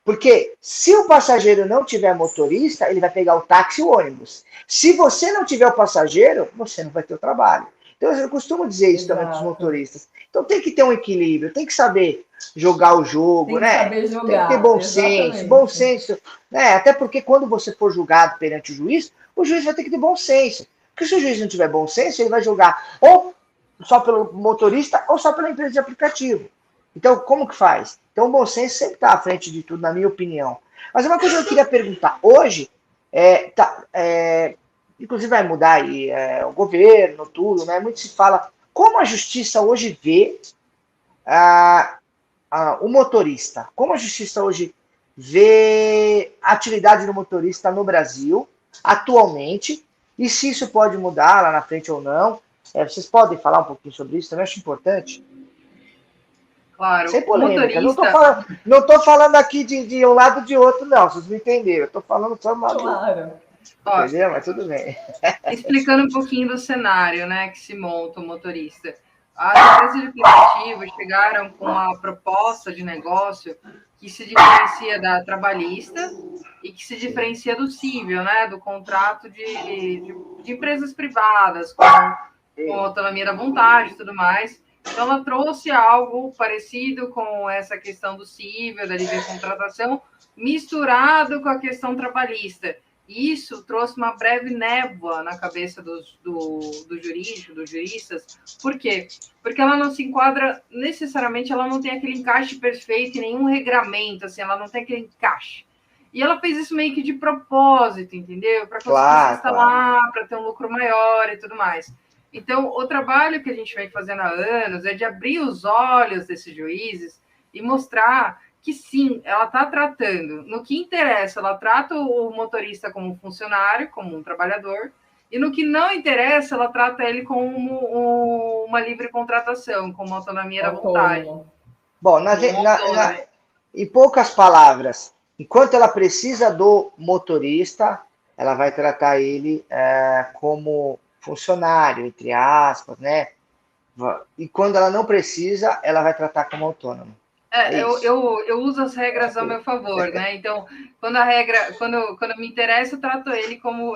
Porque se o passageiro não tiver motorista, ele vai pegar o táxi e o ônibus. Se você não tiver o passageiro, você não vai ter o trabalho. Então eu costumo dizer isso também para os motoristas. Então tem que ter um equilíbrio, tem que saber jogar o jogo, né? Saber jogar, tem que ter bom senso. Bom senso, né? Até porque quando você for julgado perante o juiz vai ter que ter bom senso. Porque se o juiz não tiver bom senso, ele vai julgar ou só pelo motorista ou só pela empresa de aplicativo. Então, como que faz? Então, o bom senso sempre está à frente de tudo, na minha opinião. Mas uma coisa que eu queria perguntar. Hoje, inclusive vai mudar aí o governo, tudo, né? Muito se fala como a justiça hoje vê o motorista. Como a justiça hoje vê a atividade do motorista no Brasil, atualmente, e se isso pode mudar lá na frente ou não. Vocês podem falar um pouquinho sobre isso? Também acho importante. Claro, sem polêmica. Motorista... Não estou falando aqui de um lado ou de outro, não. Vocês me entenderam. Eu estou falando só mal. Claro. Entendeu? Mas tudo bem. Explicando um pouquinho do cenário, né, que se monta o motorista. As empresas de aplicativo chegaram com uma proposta de negócio que se diferencia da trabalhista e que se diferencia do cível, né, do contrato de empresas privadas, com autonomia da vontade e tudo mais. Então, ela trouxe algo parecido com essa questão do cível, da livre contratação, misturado com a questão trabalhista. Isso trouxe uma breve névoa na cabeça do jurídico, dos juristas. Por quê? Porque ela não se enquadra necessariamente, ela não tem aquele encaixe perfeito, nenhum regramento, assim, ela não tem aquele encaixe. E ela fez isso meio que de propósito, entendeu? Para conseguir se instalar, para ter um lucro maior e tudo mais. Então, o trabalho que a gente vem fazendo há anos é de abrir os olhos desses juízes e mostrar que, sim, ela está tratando. No que interessa, ela trata o motorista como um funcionário, como um trabalhador, e no que não interessa, ela trata ele como uma livre contratação, como autonomia da vontade. Bom, em poucas palavras, enquanto ela precisa do motorista, ela vai tratar ele como funcionário, entre aspas, né? E quando ela não precisa, ela vai tratar como autônomo. Eu uso as regras ao meu favor, né? Então, quando me interessa, eu trato ele como...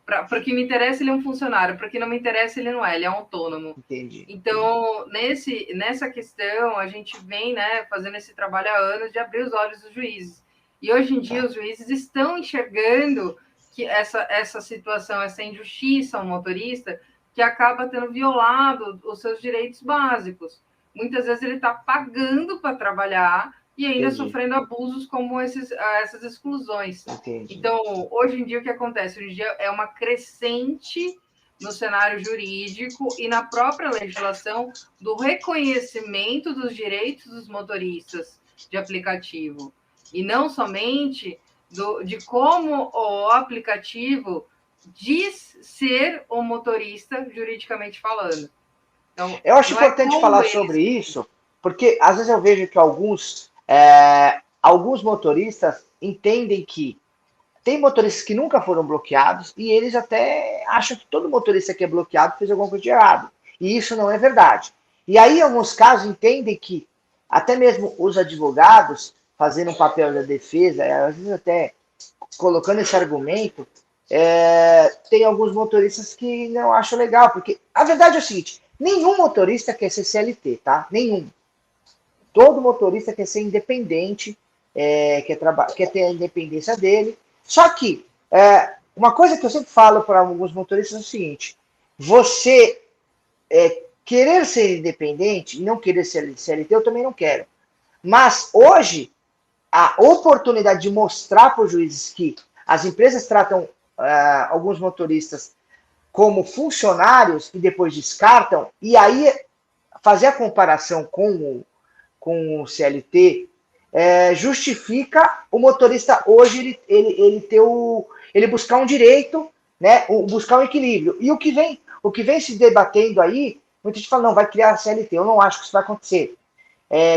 Para o que me interessa, ele é um funcionário. Para o que não me interessa, ele não é. Ele é um autônomo. Entendi. Então, nessa questão, a gente vem, né, fazendo esse trabalho há anos de abrir os olhos dos juízes. E hoje em dia, os juízes estão enxergando que essa situação, essa injustiça ao motorista, que acaba tendo violado os seus direitos básicos. Muitas vezes ele está pagando para trabalhar e ainda sofrendo abusos como essas exclusões. Entendi. Então, hoje em dia, o que acontece? Hoje em dia é uma crescente no cenário jurídico e na própria legislação do reconhecimento dos direitos dos motoristas de aplicativo. E não somente de como o aplicativo diz ser o motorista juridicamente falando. Então, eu acho importante falar sobre isso, porque às vezes eu vejo que alguns motoristas entendem que tem motoristas que nunca foram bloqueados e eles até acham que todo motorista que é bloqueado fez alguma coisa de errado. E isso não é verdade. E aí, em alguns casos, entendem que até mesmo os advogados, fazendo um papel da defesa, às vezes até colocando esse argumento, tem alguns motoristas que não acham legal, porque a verdade é o seguinte, Nenhum motorista quer ser CLT, tá? Nenhum. Todo motorista quer ser independente, quer ter a independência dele. Só que, uma coisa que eu sempre falo para alguns motoristas é o seguinte: você querer ser independente e não querer ser CLT, eu também não quero. Mas hoje, a oportunidade de mostrar para os juízes que as empresas tratam alguns motoristas como funcionários e depois descartam, e aí fazer a comparação com o CLT justifica o motorista hoje ele buscar um direito, né, buscar um equilíbrio. E o que vem se debatendo aí, muita gente fala, não, vai criar a CLT, eu não acho que isso vai acontecer.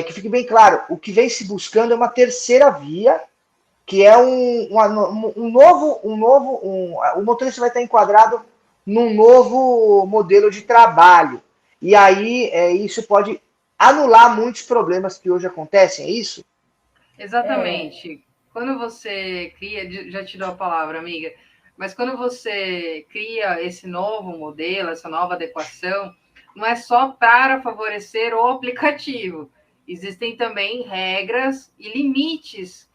Que fique bem claro, o que vem se buscando é uma terceira via, que é o motorista vai estar enquadrado num novo modelo de trabalho. E aí isso pode anular muitos problemas que hoje acontecem, é isso? Exatamente. Quando você cria, já te dou a palavra, amiga, mas quando você cria esse novo modelo, essa nova adequação, não é só para favorecer o aplicativo. Existem também regras e limites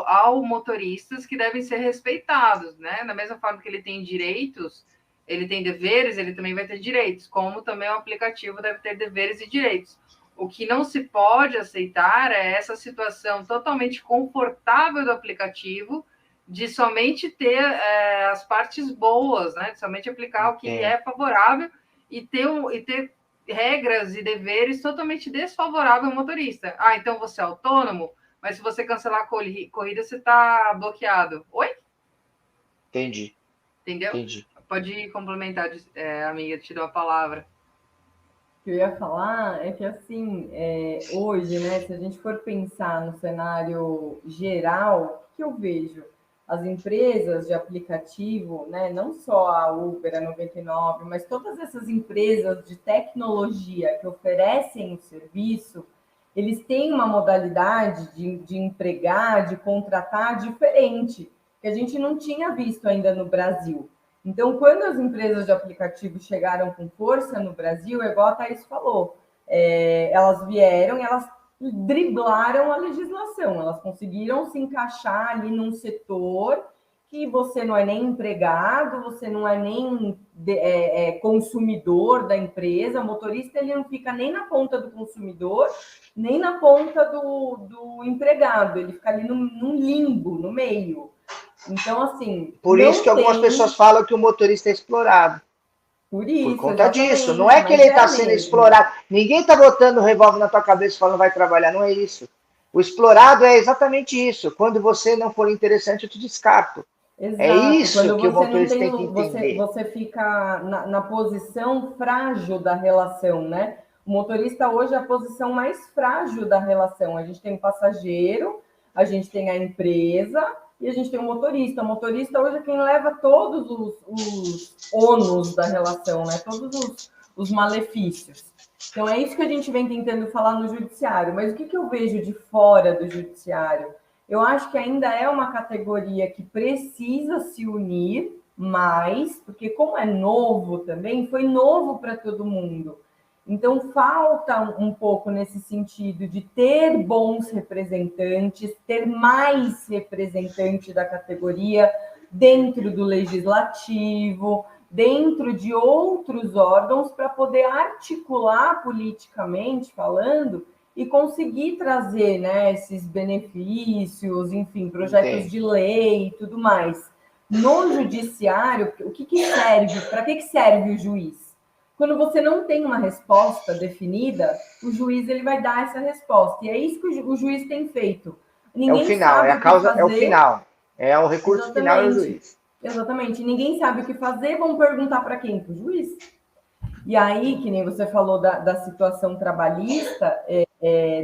ao motoristas que devem ser respeitados, né? Da mesma forma que ele tem direitos, ele tem deveres, ele também vai ter direitos, como também o aplicativo deve ter deveres e direitos. O que não se pode aceitar é essa situação totalmente confortável do aplicativo de somente ter as partes boas, né? De somente aplicar o que é favorável e ter regras e deveres totalmente desfavoráveis ao motorista. Ah, então você é autônomo, mas se você cancelar a corrida, você está bloqueado. Oi? Entendi. Entendeu? Entendi. Pode complementar, amiga, te dou a palavra. O que eu ia falar é que, assim, hoje, né, se a gente for pensar no cenário geral, o que eu vejo? As empresas de aplicativo, né, não só a Uber, a 99, mas todas essas empresas de tecnologia que oferecem o serviço, eles têm uma modalidade de empregar, de contratar diferente, que a gente não tinha visto ainda no Brasil. Então, quando as empresas de aplicativo chegaram com força no Brasil, é igual a Thaís falou, elas vieram e elas driblaram a legislação, elas conseguiram se encaixar ali num setor que você não é nem empregado, você não é nem consumidor da empresa, o motorista ele não fica nem na ponta do consumidor, nem na ponta do empregado, ele fica ali num limbo, no meio. Então, assim... Por isso que algumas pessoas falam que o motorista é explorado. Por conta disso. Não é que ele está sendo explorado. Ninguém está botando o revólver na tua cabeça e falando vai trabalhar. Não é isso. O explorado é exatamente isso. Quando você não for interessante, eu te descarto. Exato. É isso quando que o motorista tem que entender. Você fica na posição frágil da relação, né? O motorista hoje é a posição mais frágil da relação. A gente tem o passageiro, a gente tem a empresa e a gente tem o motorista. O motorista hoje é quem leva todos os ônus da relação, né? Todos os malefícios. Então é isso que a gente vem tentando falar no judiciário. Mas o que eu vejo de fora do judiciário? Eu acho que ainda é uma categoria que precisa se unir mais, porque como é novo também, foi novo para todo mundo. Então, falta um pouco nesse sentido de ter bons representantes, ter mais representante da categoria dentro do legislativo, dentro de outros órgãos, para poder articular politicamente falando e conseguir trazer, né, esses benefícios, enfim, projetos de lei e tudo mais. No judiciário, o que serve? Para que serve o juiz? Quando você não tem uma resposta definida, o juiz ele vai dar essa resposta. E é isso que o juiz tem feito. Ninguém é o final, sabe é a causa, o que fazer. É o final. É o recurso final do juiz. Exatamente. Ninguém sabe o que fazer, vão perguntar para quem? Para o juiz. E aí, que nem você falou da situação trabalhista,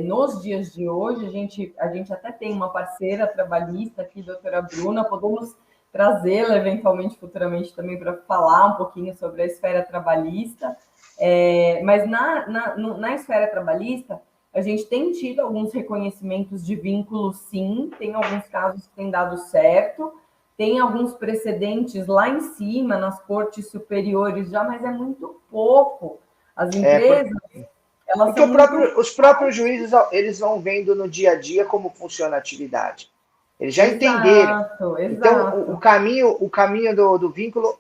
nos dias de hoje, a gente até tem uma parceira trabalhista aqui, doutora Bruna, podemos trazê-la eventualmente, futuramente, também para falar um pouquinho sobre a esfera trabalhista. Mas na esfera trabalhista, a gente tem tido alguns reconhecimentos de vínculo, sim, tem alguns casos que têm dado certo, tem alguns precedentes lá em cima, nas cortes superiores já, mas é muito pouco. As empresas, elas porque os próprios juízes, eles vão vendo no dia a dia como funciona a atividade. Eles já entenderam. Exato. Então, o caminho do vínculo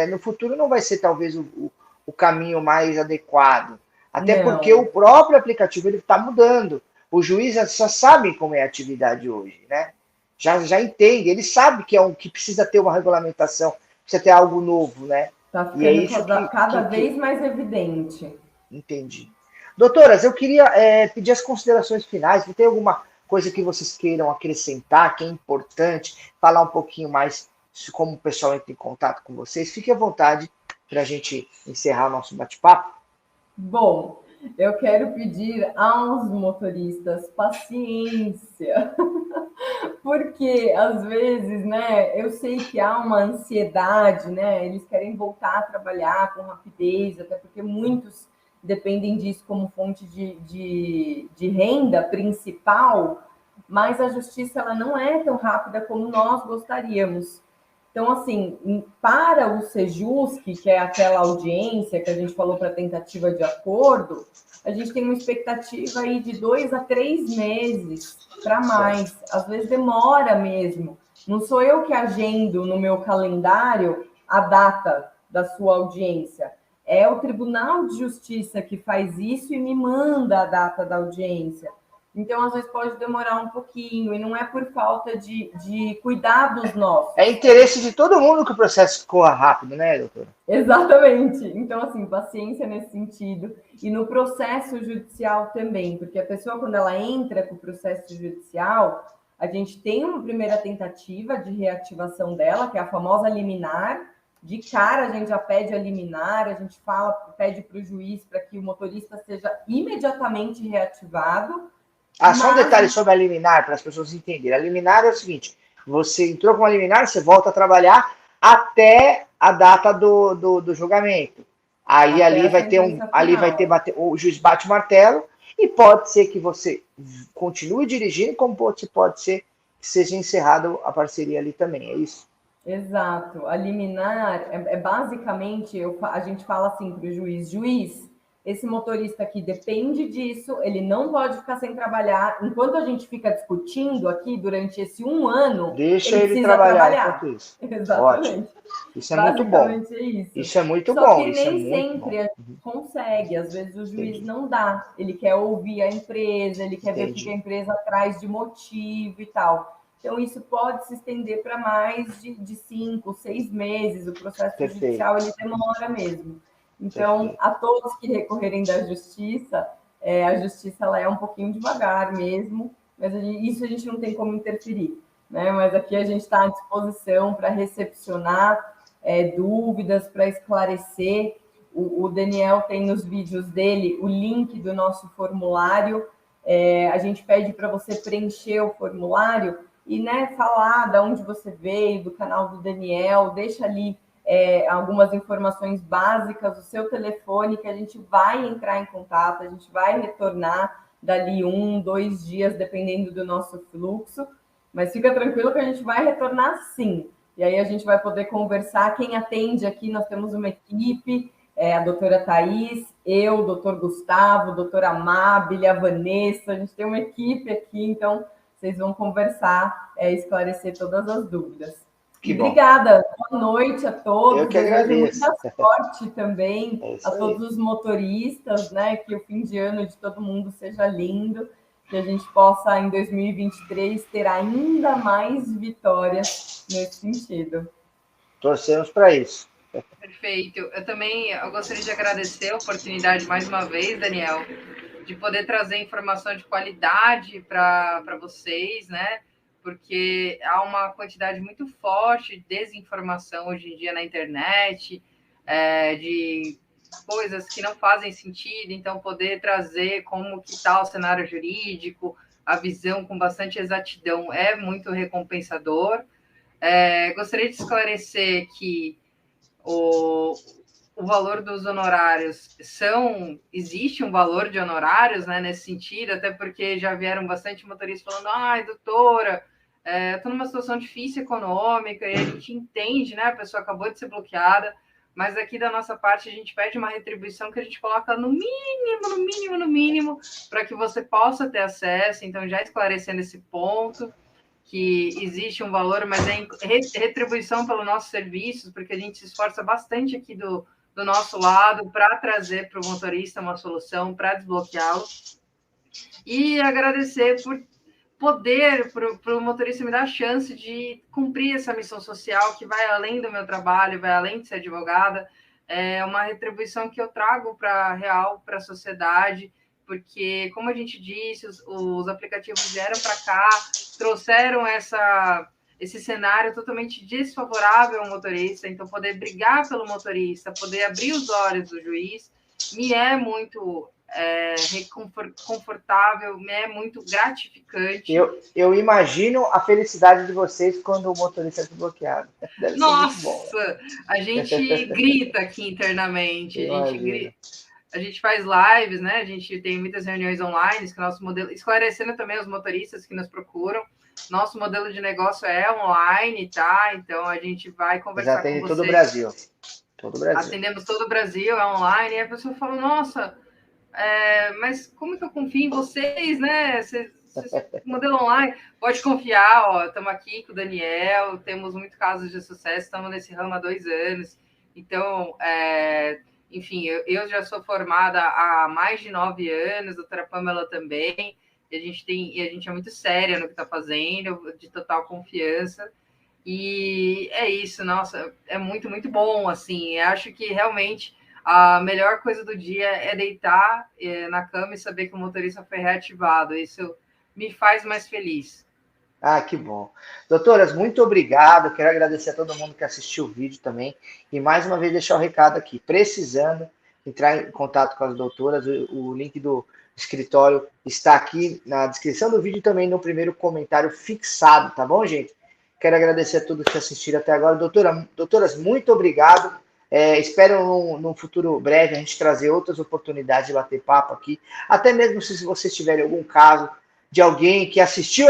no futuro não vai ser talvez o caminho mais adequado. Até porque o próprio aplicativo está mudando. Os juízes já sabem como é a atividade hoje, né? Já entende, ele sabe que precisa ter uma regulamentação, precisa ter algo novo, né? Está ficando cada vez mais evidente. Entendi. Doutoras, eu queria pedir as considerações finais. Tem alguma coisa que vocês queiram acrescentar, que é importante, falar um pouquinho mais de como o pessoal entra em contato com vocês? Fique à vontade para a gente encerrar o nosso bate-papo. Bom, eu quero pedir aos motoristas paciência, porque às vezes, né, eu sei que há uma ansiedade, né, eles querem voltar a trabalhar com rapidez, até porque muitos dependem disso como fonte de renda principal, mas a justiça ela não é tão rápida como nós gostaríamos. Então, assim, para o Sejusc, que é aquela audiência que a gente falou para tentativa de acordo, a gente tem uma expectativa aí de 2 a 3 meses para mais. Às vezes demora mesmo. Não sou eu que agendo no meu calendário a data da sua audiência. É o Tribunal de Justiça que faz isso e me manda a data da audiência. Então, às vezes, pode demorar um pouquinho, e não é por falta de cuidados nossos. É interesse de todo mundo que o processo corra rápido, né, doutora? Exatamente. Então, assim, paciência nesse sentido. E no processo judicial também, porque a pessoa, quando ela entra com o processo judicial, a gente tem uma primeira tentativa de reativação dela, que é a famosa liminar. De cara, a gente já pede a liminar, a gente pede para o juiz para que o motorista seja imediatamente reativado. Só um detalhe sobre a liminar, para as pessoas entenderem. A liminar é o seguinte: você entrou com a liminar, você volta a trabalhar até a data do julgamento. Aí ali vai ter o juiz bate o martelo, e pode ser que você continue dirigindo, como pode ser que seja encerrada a parceria ali também, é isso? Exato. A liminar basicamente, a gente fala assim para o juiz, esse motorista aqui depende disso, ele não pode ficar sem trabalhar. Enquanto a gente fica discutindo aqui durante esse 1 ano, deixa ele trabalhar enquanto isso. Exatamente. Ótimo. Isso é muito bom. É isso. Isso é muito Só bom. que nem sempre a gente consegue. Às vezes o juiz não dá. Ele quer ouvir a empresa, ele quer ver o que a empresa traz de motivo e tal. Então, isso pode se estender para mais de 5, 6 meses. O processo judicial ele demora mesmo. Então, a todos que recorrerem da justiça, a justiça ela é um pouquinho devagar mesmo, mas isso a gente não tem como interferir, né? Mas aqui a gente está à disposição para recepcionar dúvidas, para esclarecer. O Daniel tem nos vídeos dele o link do nosso formulário. A gente pede para você preencher o formulário e, né, falar de onde você veio, do canal do Daniel, deixa ali algumas informações básicas, o seu telefone, que a gente vai entrar em contato, a gente vai retornar dali 1, 2 dias, dependendo do nosso fluxo, mas fica tranquilo que a gente vai retornar sim, e aí a gente vai poder conversar. Quem atende aqui, nós temos uma equipe, a doutora Thaís, eu, o doutor Gustavo, a doutora Amábile, a Vanessa, a gente tem uma equipe aqui, então vocês vão conversar, esclarecer todas as dúvidas. Obrigada, boa noite a todos. Eu que agradeço. Muita sorte também a todos os motoristas, né? Que o fim de ano de todo mundo seja lindo, que a gente possa, em 2023, ter ainda mais vitórias nesse sentido. Torcemos para isso. Perfeito. Eu gostaria de agradecer a oportunidade mais uma vez, Daniel, de poder trazer informação de qualidade para vocês, né? Porque há uma quantidade muito forte de desinformação hoje em dia na internet, de coisas que não fazem sentido, então poder trazer como que está o cenário jurídico, a visão com bastante exatidão é muito recompensador. Gostaria de esclarecer que o valor dos honorários existe um valor de honorários, né, nesse sentido, até porque já vieram bastante motoristas falando, doutora, estou numa situação difícil econômica, e a gente entende, né, a pessoa acabou de ser bloqueada, mas aqui da nossa parte a gente pede uma retribuição que a gente coloca no mínimo, para que você possa ter acesso. Então, já esclarecendo esse ponto, que existe um valor, mas é retribuição pelos nossos serviços, porque a gente se esforça bastante aqui do nosso lado para trazer para o motorista uma solução, para desbloqueá-lo. E agradecer por poder, para o motorista me dar a chance de cumprir essa missão social que vai além do meu trabalho, vai além de ser advogada. É uma retribuição que eu trago para a real, para a sociedade, porque, como a gente disse, os aplicativos vieram para cá, trouxeram esse cenário totalmente desfavorável ao motorista. Então, poder brigar pelo motorista, poder abrir os olhos do juiz, me é muito confortável, é muito gratificante. Eu imagino a felicidade de vocês quando o motorista é desbloqueado. Nossa, a gente grita aqui internamente, a gente faz lives, né? A gente tem muitas reuniões online, que nosso modelo, esclarecendo também os motoristas que nos procuram. Nosso modelo de negócio é online, tá? Então a gente vai conversar com vocês. Todo o Brasil. Atendemos todo o Brasil, é online, e a pessoa fala, nossa, mas como que eu confio em vocês, né? Modelo online, pode confiar, ó, estamos aqui com o Daniel, temos muitos casos de sucesso, estamos nesse ramo há 2 anos, então, enfim, eu já sou formada há mais de 9 anos, a doutora Pamela também, e a gente é muito séria no que está fazendo, de total confiança, e é isso, nossa, é muito, muito bom, assim, eu acho que realmente a melhor coisa do dia é deitar na cama e saber que o motorista foi reativado, isso me faz mais feliz. Ah, que bom. Doutoras, muito obrigado. Quero agradecer a todo mundo que assistiu o vídeo também. E mais uma vez deixar o recado aqui. Precisando entrar em contato com as doutoras, o link do escritório está aqui na descrição do vídeo e também no primeiro comentário fixado, tá bom, gente? Quero agradecer a todos que assistiram até agora. Doutoras, muito obrigado. Espero num futuro breve a gente trazer outras oportunidades de bater papo aqui. Até mesmo se vocês tiverem algum caso de alguém que assistiu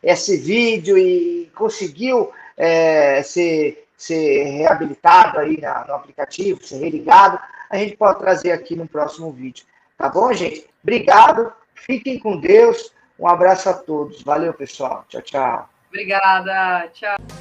esse vídeo e conseguiu ser reabilitado aí no aplicativo, ser religado, a gente pode trazer aqui no próximo vídeo. Tá bom, gente? Obrigado, fiquem com Deus, um abraço a todos. Valeu, pessoal. Tchau, tchau. Obrigada, tchau.